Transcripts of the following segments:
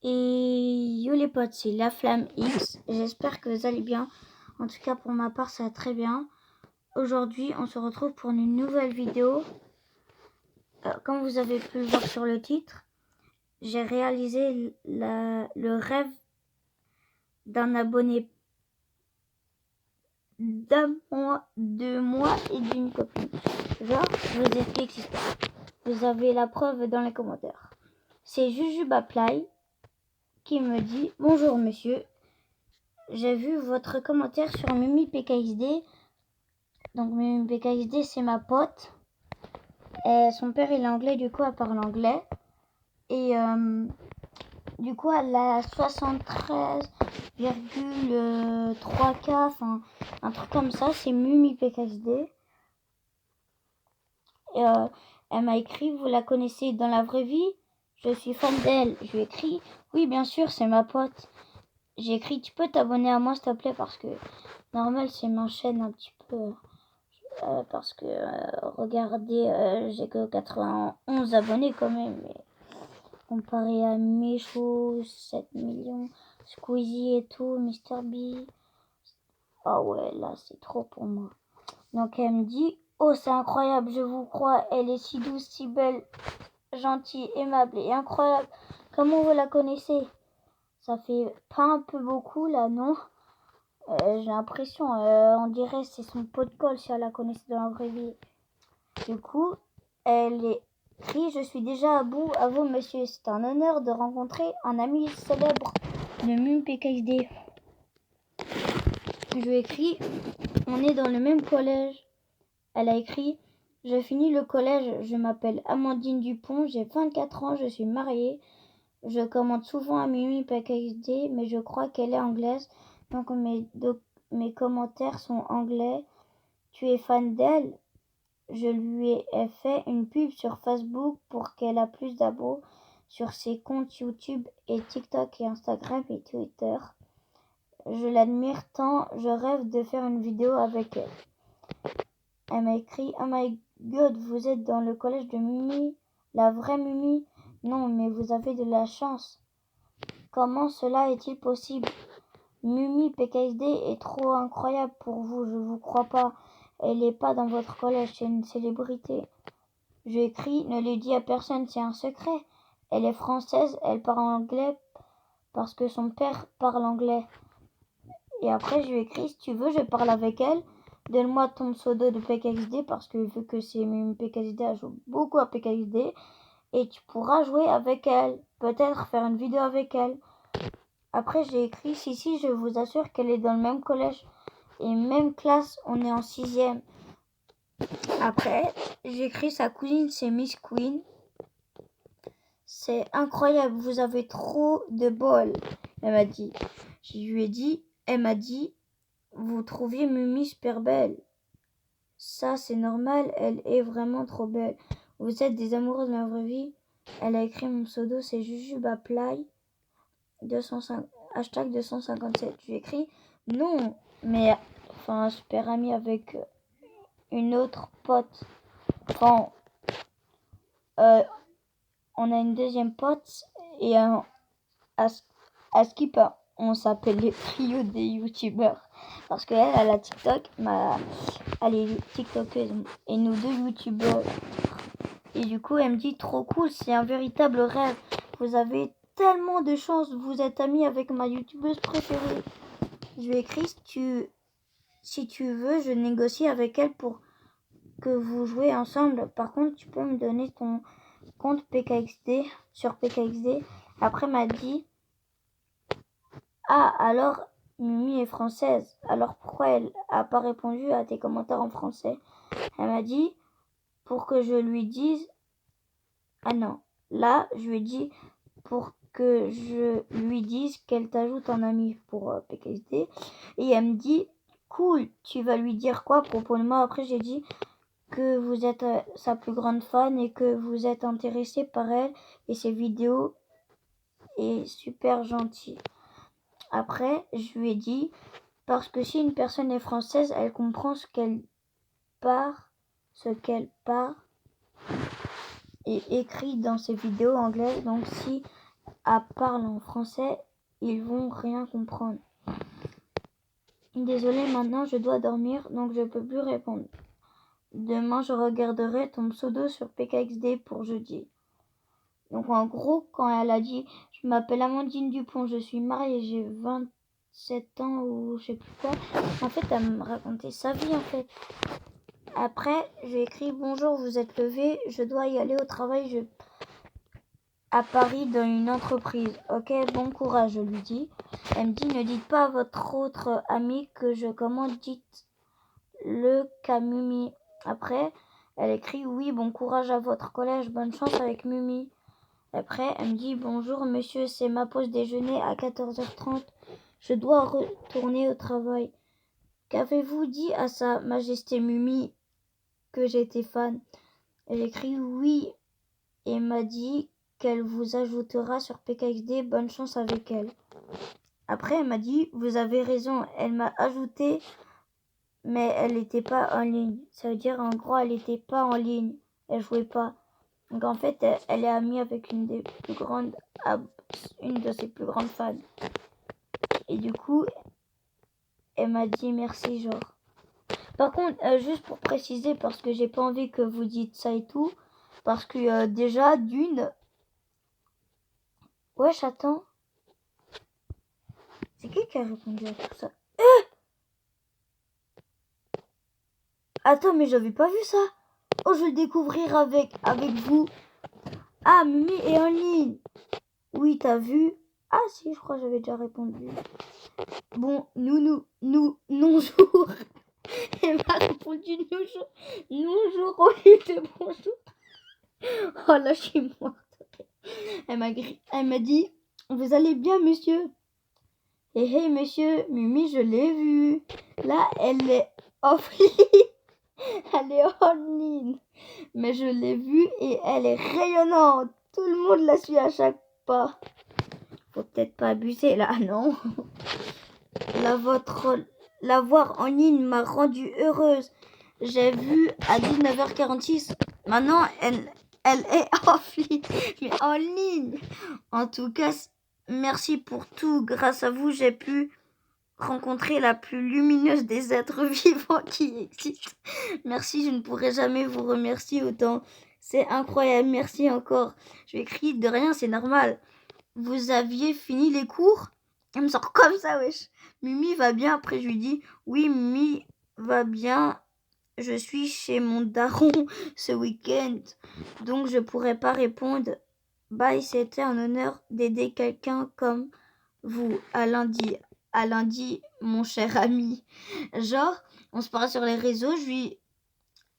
Et yo les potes, c'est La Flamme X. J'espère que vous allez bien. En tout cas, pour ma part, ça va très bien. Aujourd'hui, on se retrouve pour une nouvelle vidéo. Comme vous avez pu le voir sur le titre, j'ai réalisé le rêve d'un abonné de moi et d'une copine. Genre, je vous explique l'histoire. Vous avez la preuve dans les commentaires. C'est Jujubaplay qui me dit « Bonjour monsieur, j'ai vu votre commentaire sur Mimi PKXD. » Donc Mimi PKXD, c'est ma pote. Et son père il est anglais, du coup elle parle anglais. Et du coup elle a 73,3K, enfin un truc comme ça, c'est Mimi PKXD. Et elle m'a écrit « Vous la connaissez dans la vraie vie ? Je suis fan d'elle. » Je lui ai écrit « Oui bien sûr, c'est ma pote. » J'ai écrit « Tu peux t'abonner à moi s'il te plaît parce que normal c'est ma chaîne un petit peu parce que regardez j'ai que 91 abonnés quand même, mais comparé à Michou 7 millions, Squeezie et tout, Mr B, ah ouais là c'est trop pour moi. Donc elle me dit « Oh c'est incroyable, je vous crois, elle est si douce, si belle, gentille, aimable et incroyable. Comment vous la connaissez ? Ça fait pas un peu beaucoup là, non ? J'ai l'impression, on dirait c'est son pot de colle si elle la connaissait dans la vraie vie. » Du coup, elle écrit « Je suis déjà à bout, à vous monsieur, c'est un honneur de rencontrer un ami célèbre de Mimi PKXD. » Je lui ai écrit « On est dans le même collège. » Elle a écrit « Je finis le collège, je m'appelle Amandine Dupont, j'ai 24 ans, je suis mariée. Je commente souvent à Mimi PKXD, mais je crois qu'elle est anglaise, donc mes commentaires sont anglais. Tu es fan d'elle ? Je lui ai fait une pub sur Facebook pour qu'elle a plus d'abos sur ses comptes YouTube et TikTok et Instagram et Twitter. Je l'admire tant, je rêve de faire une vidéo avec elle. » Elle m'a écrit « Oh my god, vous êtes dans le collège de Mimi, la vraie Mimi ? Non, mais vous avez de la chance. Comment cela est-il possible ? Mimi PKXD est trop incroyable pour vous, je vous crois pas. Elle est pas dans votre collège, c'est une célébrité. » Je écris « Ne le dis à personne, c'est un secret. Elle est française, elle parle anglais parce que son père parle anglais. » Et après je lui écris « Si tu veux, je parle avec elle. Donne-moi ton pseudo de PKXD parce que vu que c'est Mimi PKXD, elle joue beaucoup à PKXD. Et tu pourras jouer avec elle, peut-être faire une vidéo avec elle. » Après j'ai écrit « Si, je vous assure qu'elle est dans le même collège et même classe, on est en 6e. » Après j'ai écrit « Sa cousine c'est Miss Queen. C'est incroyable, vous avez trop de bol. » Elle m'a dit. Je lui ai dit, elle m'a dit « Vous trouviez Mimi super belle. Ça c'est normal, elle est vraiment trop belle. Vous êtes des amoureuses dans la vraie vie. » Elle a écrit mon pseudo, c'est Jujubaplay, hashtag 257. Je lui ai écrit non, mais enfin super amie avec une autre pote. Enfin, on a une deuxième pote et à Skip, on s'appelle les trio des youtubeurs parce qu'elle a la TikTok, elle est tiktokeuse et nous deux youtubeurs. Et du coup elle me dit trop cool, c'est un véritable rêve, vous avez tellement de chance, vous êtes amie avec ma youtubeuse préférée. Je lui ai écrit si tu veux je négocie avec elle pour que vous jouez ensemble. Par contre tu peux me donner ton compte PKXD sur PKXD. Après elle m'a dit ah alors Mimi est française, alors pourquoi elle a pas répondu à tes commentaires en français? Elle m'a dit pour que je lui dise ah non, là je lui ai dit pour que je lui dise qu'elle t'ajoute en ami pour PKSD. Et elle me dit cool, tu vas lui dire quoi? Propose-moi. Après j'ai dit que vous êtes sa plus grande fan et que vous êtes intéressé par elle et ses vidéos et super gentil. Après je lui ai dit parce que si une personne est française, elle comprend ce qu'elle part et écrit dans ses vidéos anglaises. Donc si parle en français, ils vont rien comprendre. Désolé, maintenant je dois dormir, donc je peux plus répondre. Demain, je regarderai ton pseudo sur PKXD pour jeudi. Donc en gros, quand elle a dit « Je m'appelle Amandine Dupont, je suis mariée, j'ai 27 ans » ou je sais plus quoi, en fait, elle me racontait sa vie en fait. Après, j'ai écrit « Bonjour, vous êtes levé, je dois y aller au travail, à Paris dans une entreprise. Ok, bon courage, je lui dis. Elle me dit, ne dites pas à votre autre ami que je commande, dites-le qu'à Mumi. Après, elle écrit, oui, bon courage à votre collège, bonne chance avec Mumi. Après, elle me dit, bonjour monsieur, c'est ma pause déjeuner à 14h30. Je dois retourner au travail. Qu'avez-vous dit à sa majesté Mumi que j'étais fan? Elle écrit, oui, et m'a dit qu'elle vous ajoutera sur PKXD, bonne chance avec elle. Après, elle m'a dit, vous avez raison, elle m'a ajouté, mais elle n'était pas en ligne. Ça veut dire, en gros, elle n'était pas en ligne, elle jouait pas. Donc en fait, elle est amie avec une de ses plus grandes fans. Et du coup, elle m'a dit merci, genre. Par contre, juste pour préciser, parce que j'ai pas envie que vous dites ça et tout, parce que déjà, d'une... Wesh, attends. C'est qui a répondu à tout ça? Attends, mais j'avais pas vu ça. Oh, je vais le découvrir avec vous. Ah, Mimi est en ligne. Oui, t'as vu? Ah si, je crois que j'avais déjà répondu. Bon, non-jour. Elle m'a répondu non-jour. Non-jour au lieu de bonjour. Oh là, je suis morte. Elle m'a dit, vous allez bien, monsieur? Hey, monsieur, Mimi, je l'ai vu. Là, elle est off-ligne. Elle est en ligne. Mais je l'ai vue et elle est rayonnante. Tout le monde la suit à chaque pas. Faut peut-être pas abuser là, non? La voir en ligne m'a rendue heureuse. J'ai vu à 19h46. Maintenant, elle est off-ligne. Mais en ligne. En tout cas, merci pour tout. Grâce à vous, j'ai pu rencontrer la plus lumineuse des êtres vivants qui existent. Merci, je ne pourrai jamais vous remercier autant. C'est incroyable, merci encore. Je lui écris de rien, c'est normal. Vous aviez fini les cours? Elle me sort comme ça, wesh. Mimi va bien? Après, je lui dis, oui, Mimi va bien. Je suis chez mon daron ce week-end, donc je pourrais pas répondre. Bye, c'était un honneur d'aider quelqu'un comme vous. À lundi, mon cher ami. Genre, on se parle sur les réseaux,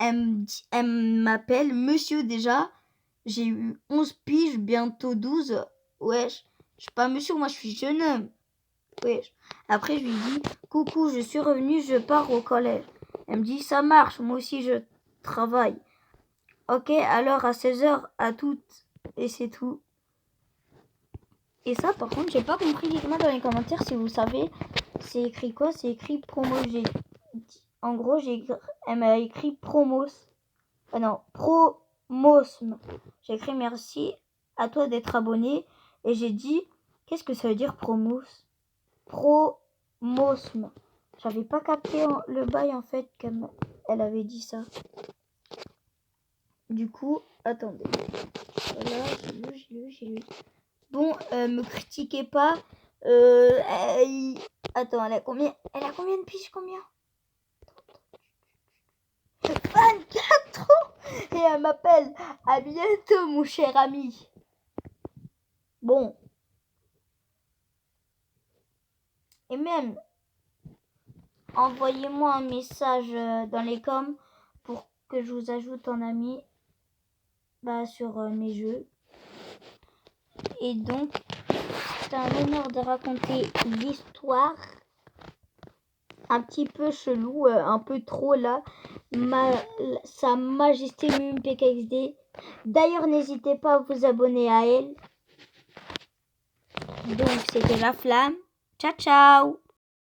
elle m'appelle monsieur déjà. J'ai eu 11 piges, bientôt 12. Wesh, je suis pas monsieur, moi je suis jeune homme. Wesh. Après, je lui dis, coucou, je suis revenue, je pars au collège. Elle me dit, ça marche, moi aussi je travaille. Ok, alors à 16h, à toutes. Et c'est tout. Et ça, par contre, j'ai pas compris. Dites-moi dans les commentaires si vous savez. C'est écrit quoi? C'est écrit promo. En gros, elle m'a écrit promos. Ah non, promosme. J'ai écrit merci à toi d'être abonné. Et j'ai dit, qu'est-ce que ça veut dire promos? Promosme. J'avais pas capté le bail en fait, comme elle avait dit ça. Du coup, attendez. Voilà, j'ai lu. Bon, me critiquez pas. Attends, elle a combien de piges? Combien? 24 ans. Et elle m'appelle. À bientôt, mon cher ami. Bon. Et même, envoyez-moi un message dans les coms pour que je vous ajoute en ami sur mes jeux. Et donc, c'est un honneur de raconter l'histoire. Un petit peu chelou, un peu trop là. Sa Majesté Mumi PKXD. D'ailleurs, n'hésitez pas à vous abonner à elle. Donc, c'était La Flamme. Ciao, ciao!